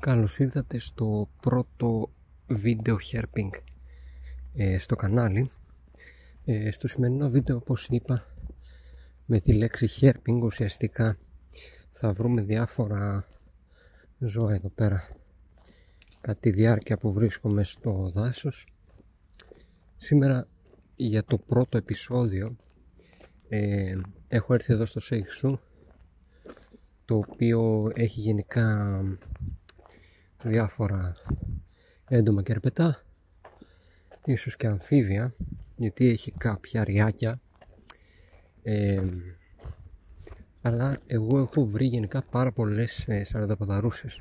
Καλώς ήρθατε στο πρώτο βίντεο herping στο κανάλι. Στο σημερινό βίντεο, όπως είπα, με τη λέξη herping ουσιαστικά θα βρούμε διάφορα ζώα εδώ πέρα κατά τη διάρκεια που βρίσκομαι στο δάσος. Σήμερα για το πρώτο επεισόδιο έχω έρθει εδώ στο Σέιχσου, το οποίο έχει γενικά διάφορα έντομα και αρπετά, ίσως και αμφίβια, γιατί έχει κάποια ριάκια, αλλά εγώ έχω βρει γενικά πάρα πολλές σαρδαποδαρούσες,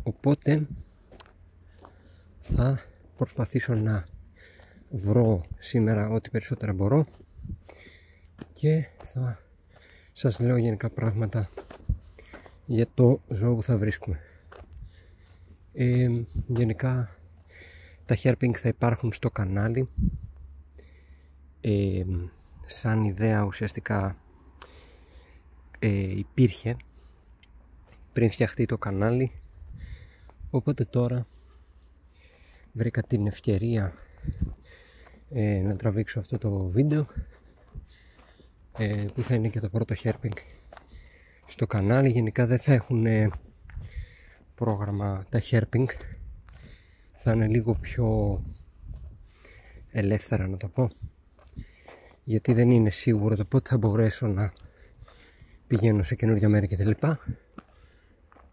οπότε θα προσπαθήσω να βρω σήμερα ό,τι περισσότερα μπορώ και θα σας λέω γενικά πράγματα για το ζώο που θα βρίσκουμε. Γενικά τα herping θα υπάρχουν στο κανάλι. Σαν ιδέα ουσιαστικά υπήρχε πριν φτιαχτεί το κανάλι, οπότε τώρα βρήκα την ευκαιρία να τραβήξω αυτό το βίντεο που θα είναι και το πρώτο herping στο κανάλι. Γενικά δεν θα έχουν πρόγραμμα τα herping, θα είναι λίγο πιο ελεύθερα να το πω, γιατί δεν είναι σίγουρο το πότε θα μπορέσω να πηγαίνω σε καινούργια μέρη και τα λοιπά.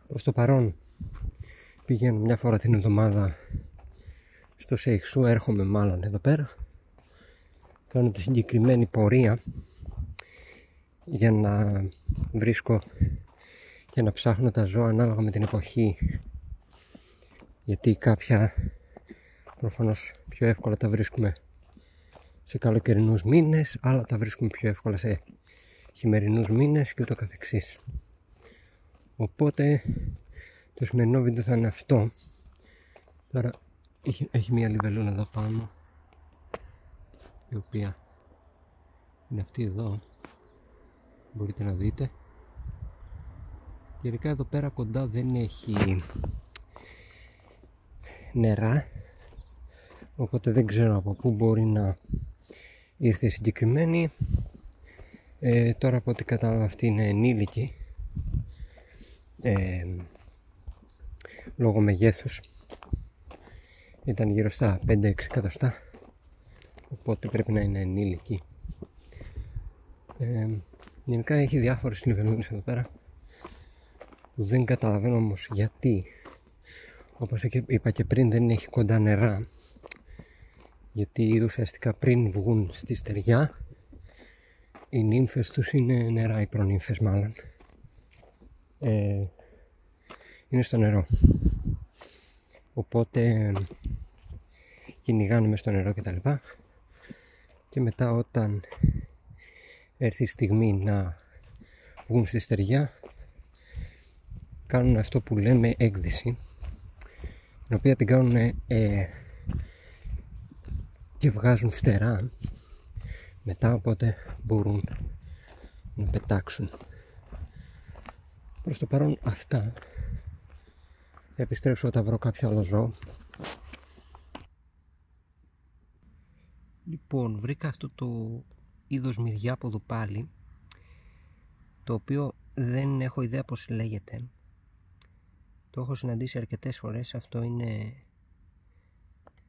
Προς το παρόν πηγαίνω μια φορά την εβδομάδα στο Σέιχσου, έρχομαι μάλλον εδώ πέρα, κάνω τη συγκεκριμένη πορεία για να βρίσκω και να ψάχνω τα ζώα ανάλογα με την εποχή, γιατί κάποια προφανώς πιο εύκολα τα βρίσκουμε σε καλοκαιρινούς μήνες, άλλα τα βρίσκουμε πιο εύκολα σε χειμερινούς μήνες και ούτω καθεξής. Οπότε το σημερινό βίντεο θα είναι αυτό. Τώρα έχει μια λιβελούνα εδώ πάνω, η οποία είναι αυτή εδώ, μπορείτε να δείτε. Γενικά εδώ πέρα κοντά δεν έχει νερά, οπότε δεν ξέρω από πού μπορεί να ήρθε η συγκεκριμένη. Τώρα από ό,τι κατάλαβα αυτή είναι ενήλικη, λόγω μεγέθους ήταν γύρω στα 5-6 εκατοστά, οπότε πρέπει να είναι ενήλικη. Γενικά έχει διάφορες λιβελούνες εδώ πέρα που δεν καταλαβαίνω όμως γιατί, όπως είπα και πριν, δεν έχει κοντά νερά, γιατί ουσιαστικά πριν βγουν στη στεριά οι νύμφες τους είναι νερά, οι προνύμφες μάλλον είναι στο νερό, οπότε κυνηγάνε μες στο νερό κτλ. Και μετά όταν έρθει η στιγμή να βγουν στη στεριά κάνουν αυτό που λέμε έκδυση, την οποία την κάνουν και βγάζουν φτερά μετά, οπότε μπορούν να πετάξουν. Προς το παρόν αυτά. Θα επιστρέψω όταν βρω κάποιο άλλο ζώο. Λοιπόν, βρήκα αυτό το είδος μυριάποδου πάλι, το οποίο δεν έχω ιδέα πως λέγεται. Το έχω συναντήσει αρκετές φορές. Αυτό είναι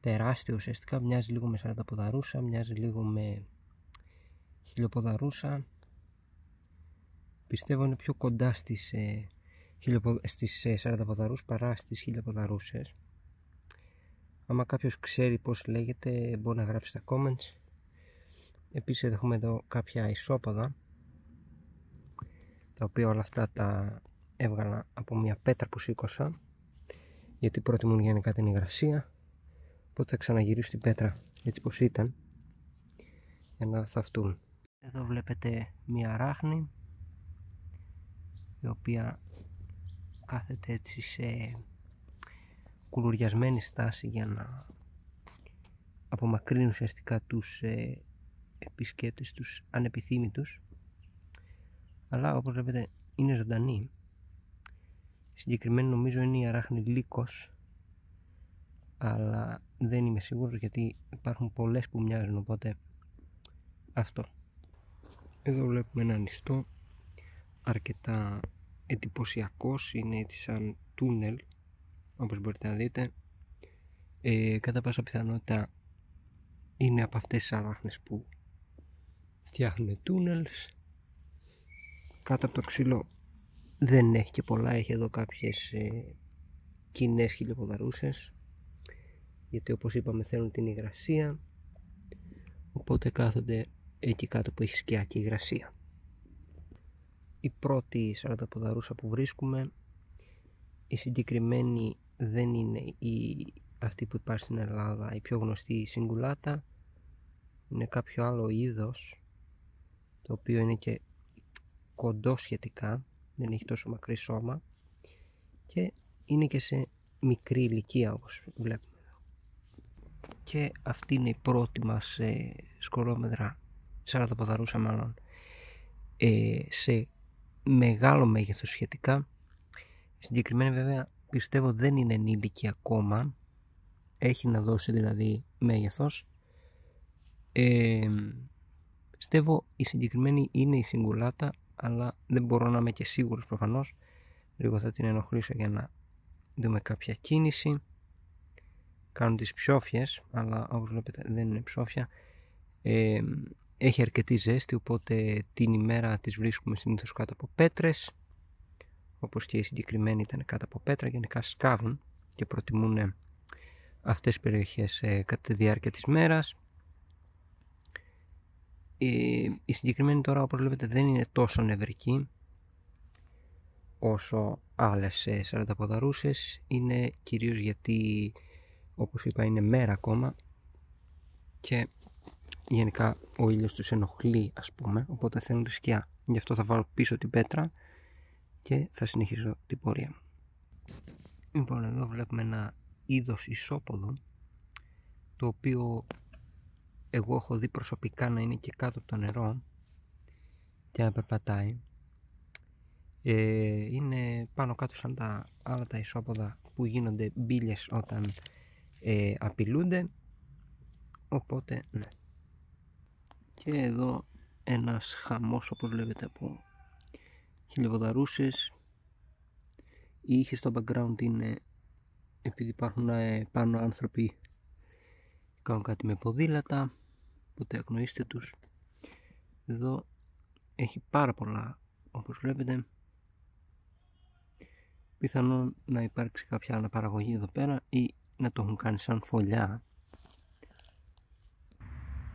τεράστιο ουσιαστικά, μοιάζει λίγο με σαρδαποδαρούσα, μοιάζει λίγο με χιλιοποδαρούσα. Πιστεύω είναι πιο κοντά στις σαρδαποδαρούς παρά στις χιλιοποδαρούσες. Άμα κάποιος ξέρει πως λέγεται μπορεί να γράψει στα comments. Επίσης έχουμε εδώ κάποια ισόποδα, τα οποία όλα αυτά τα έβγαλα από μια πέτρα που σήκωσα, γιατί προτιμούν γενικά την υγρασία, οπότε θα ξαναγυρίσω την πέτρα έτσι πως ήταν για να θαυτούν. Εδώ βλέπετε μια ράχνη, η οποία κάθεται έτσι σε κουλουριασμένη στάση για να απομακρύνει ουσιαστικά τους επισκέπτες, τους ανεπιθύμητους, αλλά όπως βλέπετε είναι ζωντανή Συγκεκριμένη νομίζω είναι η αράχνη λύκος, αλλά δεν είμαι σίγουρος γιατί υπάρχουν πολλές που μοιάζουν, οπότε αυτό. Εδώ βλέπουμε ένα νηστό αρκετά εντυπωσιακός, είναι έτσι σαν τούνελ όπως μπορείτε να δείτε. Κατά πάσα πιθανότητα είναι από αυτές τις αράχνες που φτιάχνουν τούνελς. Κάτω από το ξύλο δεν έχει και πολλά, έχει εδώ κάποιες κοινές χιλιοποδαρούσες, γιατί όπως είπαμε θέλουν την υγρασία, οπότε κάθονται εκεί κάτω που έχει σκιά και υγρασία. Η πρώτη σαρδαποδαρούσα που βρίσκουμε, η συγκεκριμένη δεν είναι αυτή που υπάρχει στην Ελλάδα, η πιο γνωστή, η Σιγκουλάτα, είναι κάποιο άλλο είδος, το οποίο είναι και κοντό σχετικά, δεν έχει τόσο μακρύ σώμα και είναι και σε μικρή ηλικία όπως βλέπουμε εδώ. Και αυτή είναι η πρώτη μας σκολόμετρα σαρδαποδαρούσα μάλλον, σε μεγάλο μέγεθος σχετικά. Συγκεκριμένη βέβαια πιστεύω δεν είναι ενήλικη ακόμα, έχει να δώσει δηλαδή μέγεθος. Πιστεύω η συγκεκριμένη είναι η Σιγκουλάτα, αλλά δεν μπορώ να είμαι και σίγουρος προφανώς. Λίγο θα την ενοχλήσω για να δούμε κάποια κίνηση. Κάνουν τις ψόφιες, αλλά όπως βλέπετε δεν είναι ψόφια. Έχει αρκετή ζέστη, οπότε την ημέρα τις βρίσκουμε συνήθως κάτω από πέτρες, όπως και η συγκεκριμένη ήταν κάτω από πέτρα. Γενικά σκάβουν και προτιμούν αυτές τις περιοχές κατά τη διάρκεια της μέρας. Η συγκεκριμένη τώρα όπως βλέπετε δεν είναι τόσο νευρική όσο άλλες σαρδαποδαρούσες, είναι κυρίως γιατί όπως είπα είναι μέρα ακόμα και γενικά ο ήλιος τους ενοχλεί, ας πούμε, οπότε θέλουν τη σκιά. Γι' αυτό θα βάλω πίσω την πέτρα και θα συνεχίσω την πορεία μου. Λοιπόν, εδώ βλέπουμε ένα είδος ισόποδου, το οποίο εγώ έχω δει προσωπικά να είναι και κάτω από το νερό και να περπατάει. Είναι πάνω κάτω σαν τα άλλα τα ισόποδα που γίνονται μπίλες όταν απειλούνται, οπότε ναι. Και εδώ ένας χαμός όπως βλέπετε από χιλιοποδαρούσες. Οι ήχοι στο background είναι επειδή υπάρχουν πάνω άνθρωποι κάνουν κάτι με ποδήλατα, οπότε αγνοήστε τους. Εδώ έχει πάρα πολλά όπως βλέπετε, πιθανόν να υπάρξει κάποια αναπαραγωγή εδώ πέρα ή να το έχουν κάνει σαν φωλιά.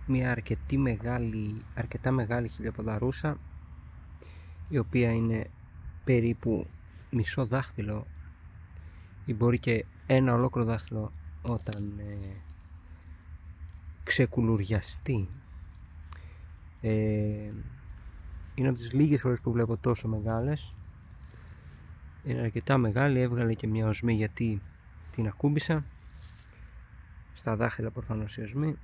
Μια αρκετά μεγάλη χιλιοποδαρούσα, η οποία είναι περίπου μισό δάχτυλο ή μπορεί και ένα ολόκληρο δάχτυλο όταν ξεκουλουριαστεί. Είναι από τις λίγες φορές που βλέπω τόσο μεγάλες. Είναι αρκετά μεγάλη, έβγαλε και μια οσμή γιατί την ακούμπησα. Στα δάχτυλα προφανώς η οσμή.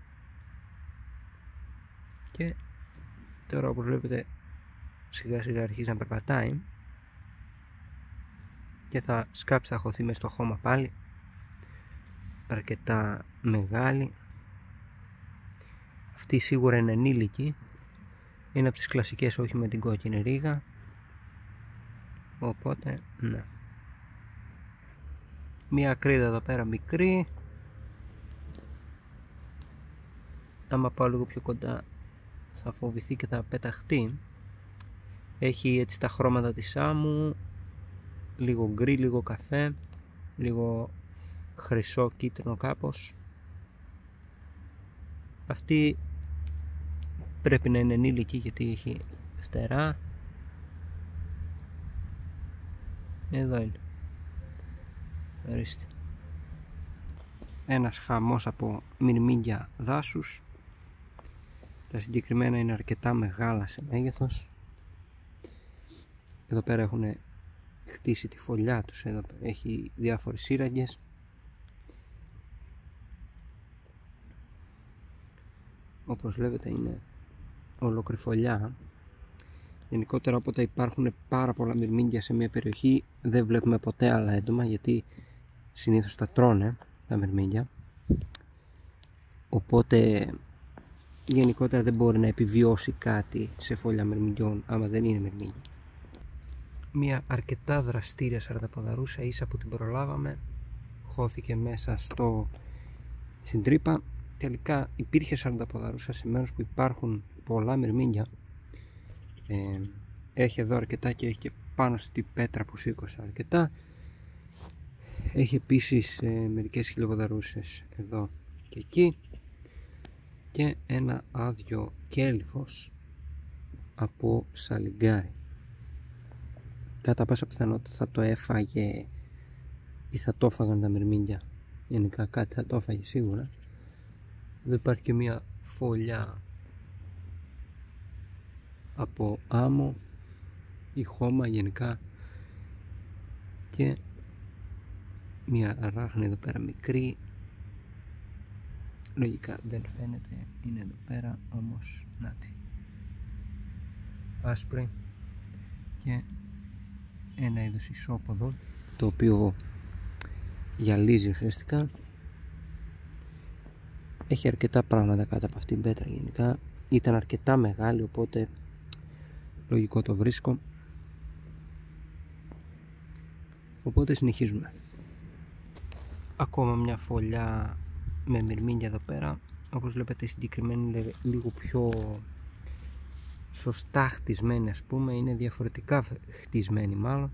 Και τώρα όπως βλέπετε σιγά σιγά αρχίζει να περπατάει και θα σκάψει, θα χωθεί μες στο χώμα πάλι. Αρκετά μεγάλη. Αυτή σίγουρα είναι ενήλικη, είναι από τις κλασικές, όχι με την κόκκινη ρίγα, οπότε ναι. Μια ακρίδα εδώ πέρα μικρή, άμα πάω λίγο πιο κοντά θα φοβηθεί και θα πεταχτεί. Έχει έτσι τα χρώματα της άμμου, λίγο γκρι, λίγο καφέ, λίγο χρυσό κίτρινο κάπως. Αυτή πρέπει να είναι ενήλικη γιατί έχει φτερά. Εδώ είναι. Ορίστε. Ένας χαμός από μυρμήγκια δάσους. Τα συγκεκριμένα είναι αρκετά μεγάλα σε μέγεθος. Εδώ πέρα έχουν χτίσει τη φωλιά τους. Εδώ έχει διάφορες σύραγγες. Όπως βλέπετε είναι ολόκληρη φωλιά. Γενικότερα, όποτε υπάρχουν πάρα πολλά μυρμήγκια σε μια περιοχή, δεν βλέπουμε ποτέ άλλα έντομα, γιατί συνήθως τα τρώνε τα μυρμήγκια. Οπότε γενικότερα δεν μπορεί να επιβιώσει κάτι σε φωλιά μυρμηγκιών άμα δεν είναι μυρμήγκια. Μια αρκετά δραστήρια σαρδαποδαρούσα, ίσα που την προλάβαμε, χώθηκε μέσα στην τρύπα. Τελικά υπήρχε σαρδαποδαρούσα σε μέρος που υπάρχουν πολλά μυρμήγκια. Έχει εδώ αρκετά και έχει και πάνω στη πέτρα που σήκωσε αρκετά. Έχει επίσης μερικές χιλιοποδαρούσες εδώ και εκεί και ένα άδειο κέλυφος από σαλιγκάρι. Κατά πάσα πιθανότητα θα το έφαγε ή θα το έφαγαν τα μυρμήγκια. Γενικά κάτι θα το έφαγε σίγουρα. Εδώ υπάρχει και μια φωλιά από άμμο ή χώμα γενικά και μια αράχνη εδώ πέρα μικρή. Λογικά δεν φαίνεται, είναι εδώ πέρα, όμως νάτι, άσπρη, και ένα είδος ισόποδο το οποίο γυαλίζει ουσιαστικά. Έχει αρκετά πράγματα κάτω από αυτήν την πέτρα. Γενικά ήταν αρκετά μεγάλη, οπότε λογικό το βρίσκω. Οπότε συνεχίζουμε. Ακόμα μια φωλιά με μυρμήγκια εδώ πέρα. Όπως βλέπετε, η συγκεκριμένη είναι λίγο πιο σωστά χτισμένη, ας πούμε. Είναι διαφορετικά χτισμένη μάλλον.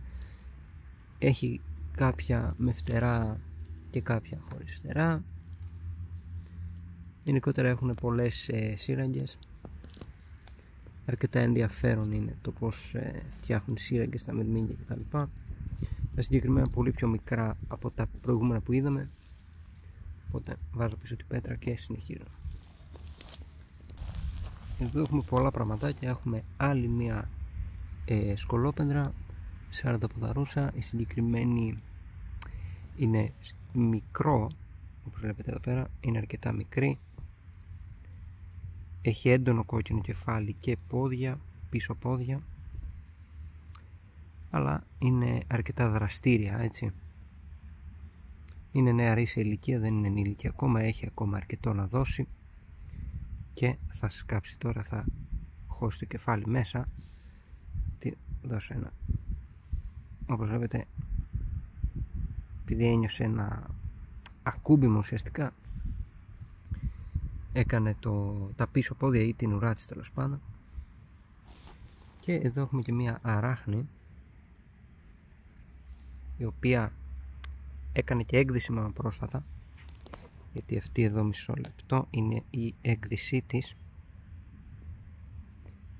Έχει κάποια με φτερά και κάποια χωρίς φτερά. Γενικότερα έχουν πολλές σύραγγες. Αρκετά ενδιαφέρον είναι το πως φτιάχνουν σύραγγες στα μυρμήγκια κτλ. Τα συγκεκριμένα πολύ πιο μικρά από τα προηγούμενα που είδαμε. Οπότε βάζω πίσω την πέτρα και συνεχίζω. Εδώ έχουμε πολλά πραγματάκια. Έχουμε άλλη μία σκολόπεντρα σαρδαποδαρούσα. Η συγκεκριμένη είναι μικρό, όπως βλέπετε εδώ πέρα, είναι αρκετά μικρή. Έχει έντονο κόκκινο κεφάλι και πόδια, πίσω πόδια, αλλά είναι αρκετά δραστήρια, έτσι. Είναι νεαρή σε ηλικία, δεν είναι ενήλικη ακόμα, έχει ακόμα αρκετό να δώσει και θα σκάψει τώρα, θα χώσει το κεφάλι μέσα. Τι δώσω ένα, όπως βλέπετε, επειδή ένιωσε ένα ακούμπημα ουσιαστικά, έκανε τα πίσω πόδια ή την ουρά της τέλος πάντων. Και εδώ έχουμε και μία αράχνη, η οποία έκανε και έκδυση μάλλον πρόσφατα, γιατί αυτή εδώ, μισό λεπτό, είναι η έκδυσή της.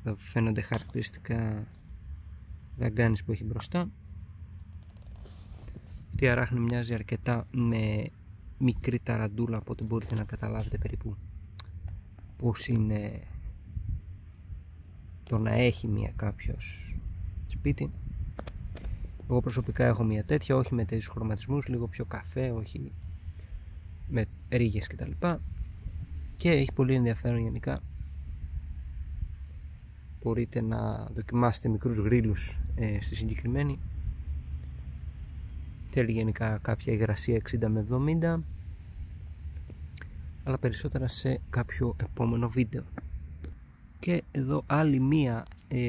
Εδώ φαίνονται χαρακτηριστικά δαγκάνης που έχει μπροστά. Αυτή η αράχνη μοιάζει αρκετά με μικρή ταραντούλα, οπότε μπορείτε να καταλάβετε περίπου πως είναι το να έχει μία κάποιος σπίτι. Εγώ προσωπικά έχω μία τέτοια, όχι με τέτοιους χρωματισμούς, λίγο πιο καφέ, όχι με ρίγες κτλ. Και έχει πολύ ενδιαφέρον γενικά. Μπορείτε να δοκιμάσετε μικρούς γρίλους στη συγκεκριμένη. Θέλει γενικά κάποια υγρασία 60 με 70, αλλά περισσότερα σε κάποιο επόμενο βίντεο. Και εδώ άλλη μία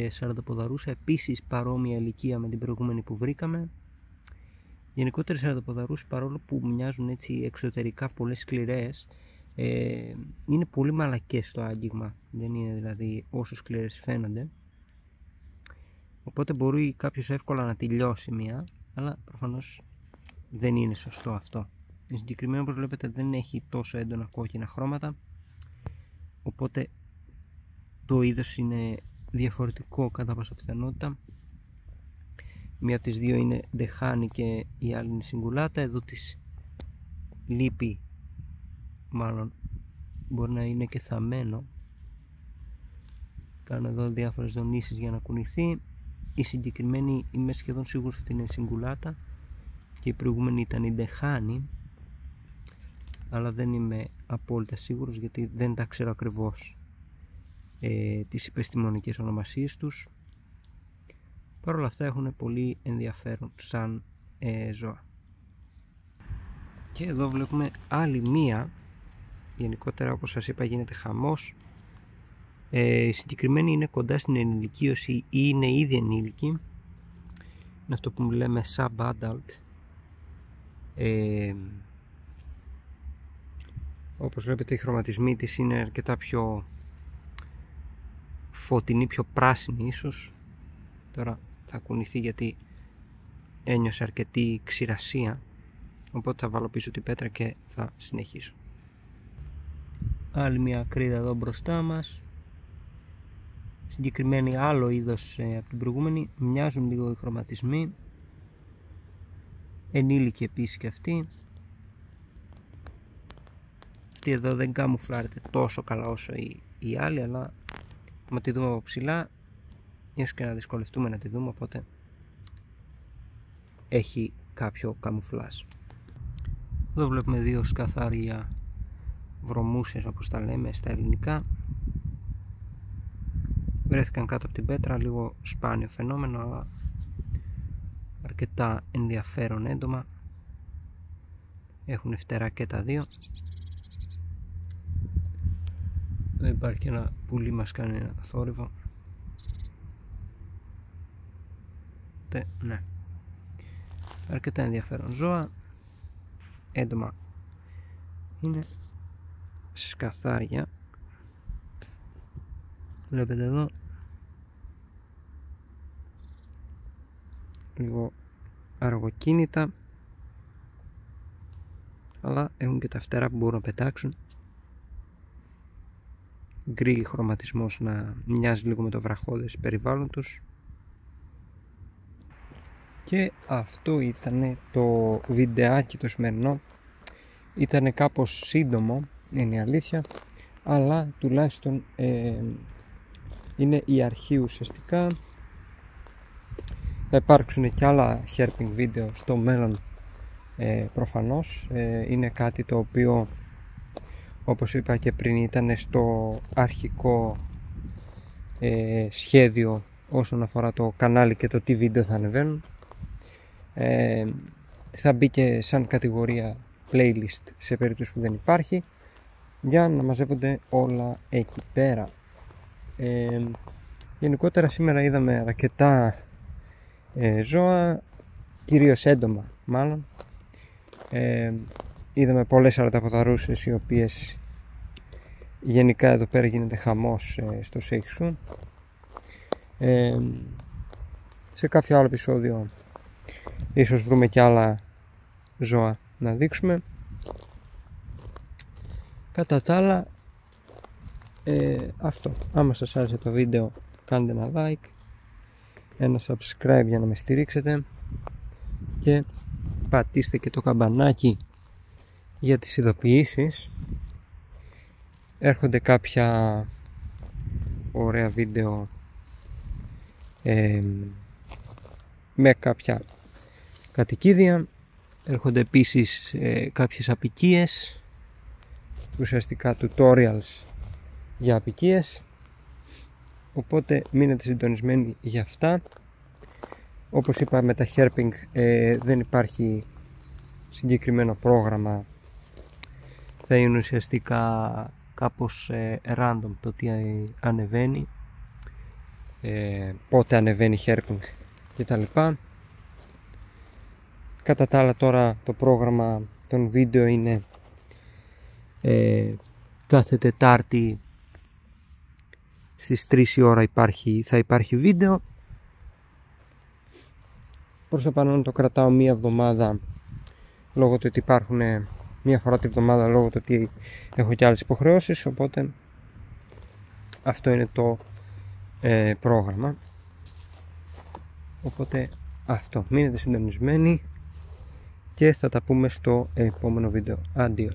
σαρδαποδαρούσα, επίσης παρόμοια ηλικία με την προηγούμενη που βρήκαμε. Γενικότερα οι σαρδαποδαρούσες, παρόλο που μοιάζουν έτσι εξωτερικά πολύ σκληρές, είναι πολύ μαλακές στο άγγιγμα, δεν είναι δηλαδή όσο σκληρές φαίνονται. Οπότε μπορεί κάποιος εύκολα να τη λιώσει μία, αλλά προφανώς δεν είναι σωστό αυτό. Η συγκεκριμένη, όπως βλέπετε, δεν έχει τόσο έντονα κόκκινα χρώματα, οπότε το είδος είναι διαφορετικό κατά πάσα πιθανότητα. Μία από τις δύο είναι ντεχάνη και η άλλη είναι σιγκουλάτα. Εδώ της λείπει, μάλλον μπορεί να είναι και θαμμένο. Κάνω εδώ διάφορες δονήσεις για να κουνηθεί. Η συγκεκριμένη είμαι σχεδόν σίγουρος ότι είναι σιγκουλάτα και η προηγούμενη ήταν η ντεχάνη, αλλά δεν είμαι απόλυτα σίγουρος γιατί δεν τα ξέρω ακριβώς τις επιστημονικές ονομασίες τους. Παρ' όλα αυτά έχουν πολύ ενδιαφέρον σαν ζώα. Και εδώ βλέπουμε άλλη μία. Γενικότερα, όπως σας είπα, γίνεται χαμός. Η συγκεκριμένη είναι κοντά στην ενηλικίωση ή είναι ήδη ενήλικη. Είναι αυτό που λέμε sub-adult. Όπως βλέπετε, οι χρωματισμοί της είναι αρκετά πιο φωτεινή, πιο πράσινη ίσως. Τώρα θα κουνηθεί γιατί ένιωσε αρκετή ξηρασία, οπότε θα βάλω πίσω την πέτρα και θα συνεχίσω. Άλλη μια ακρίδα εδώ μπροστά μας. Συγκεκριμένη άλλο είδος από την προηγούμενη. Μοιάζουν λίγο οι χρωματισμοί. Ενήλικη επίσης και αυτή. Αυτή εδώ δεν καμουφλάρεται τόσο καλά όσο η άλλη, αλλά άμα τη δούμε από ψηλά ίσως και να δυσκολευτούμε να τη δούμε, οπότε έχει κάποιο καμουφλάζ. Εδώ βλέπουμε δύο σκαθάρια βρωμούσες, όπως τα λέμε στα ελληνικά. Βρέθηκαν κάτω από την πέτρα, λίγο σπάνιο φαινόμενο, αλλά αρκετά ενδιαφέρον έντομα. Έχουν φτερά και τα δύο. Εδώ υπάρχει ένα πουλί, μας κάνει ένα θόρυβο. Ναι, αρκετά ενδιαφέρον ζώα. Έντομα είναι, σκαθάρια. Βλέπετε εδώ λίγο αργοκίνητα, αλλά έχουν και τα φτερά που μπορούν να πετάξουν. Γκρι χρωματισμός, να μοιάζει λίγο με το βραχώδες περιβάλλον τους. Και αυτό ήταν το βιντεάκι το σημερινό. Ήταν κάπως σύντομο, είναι η αλήθεια, αλλά τουλάχιστον είναι η αρχή ουσιαστικά. Θα υπάρξουν και άλλα herping βίντεο στο μέλλον, προφανώς. Είναι κάτι το οποίο, όπως είπα και πριν, ήταν στο αρχικό σχέδιο όσον αφορά το κανάλι και το τι βίντεο θα ανεβαίνουν. Θα μπει και σαν κατηγορία playlist σε περίπτωση που δεν υπάρχει, για να μαζεύονται όλα εκεί πέρα. Γενικότερα σήμερα είδαμε αρκετά ζώα, κυρίως έντομα μάλλον. Είδαμε πολλές αραταποδαρούσες, οι οποίες γενικά εδώ πέρα γίνεται χαμός στο Σέιξου. Σε κάποιο άλλο επεισόδιο ίσως βρούμε και άλλα ζώα να δείξουμε. Κατά τα άλλα, αυτό. Άμα σας άρεσε το βίντεο, κάντε ένα like, ένα subscribe για να με στηρίξετε και πατήστε και το καμπανάκι για τις ειδοποιήσεις. Έρχονται κάποια ωραία βίντεο με κάποια κατοικίδια. Έρχονται επίσης κάποιες αποικίες, ουσιαστικά tutorials για αποικίες, οπότε μείνετε συντονισμένοι για αυτά. Όπως είπα, με τα herping δεν υπάρχει συγκεκριμένο πρόγραμμα. Θα είναι ουσιαστικά κάπως random το τι ανεβαίνει, πότε ανεβαίνει herping κτλ. Κατά τα άλλα, τώρα το πρόγραμμα των βίντεο είναι κάθε Τετάρτη στις 3 η ώρα θα υπάρχει βίντεο. Προς το παρόν το κρατάω μία εβδομάδα, λόγω του ότι υπάρχουν μία φορά τη εβδομάδα, λόγω του ότι έχω και άλλες υποχρεώσεις, οπότε αυτό είναι το πρόγραμμα. Οπότε αυτό, μείνετε συντονισμένοι και θα τα πούμε στο επόμενο βίντεο. Αντίο.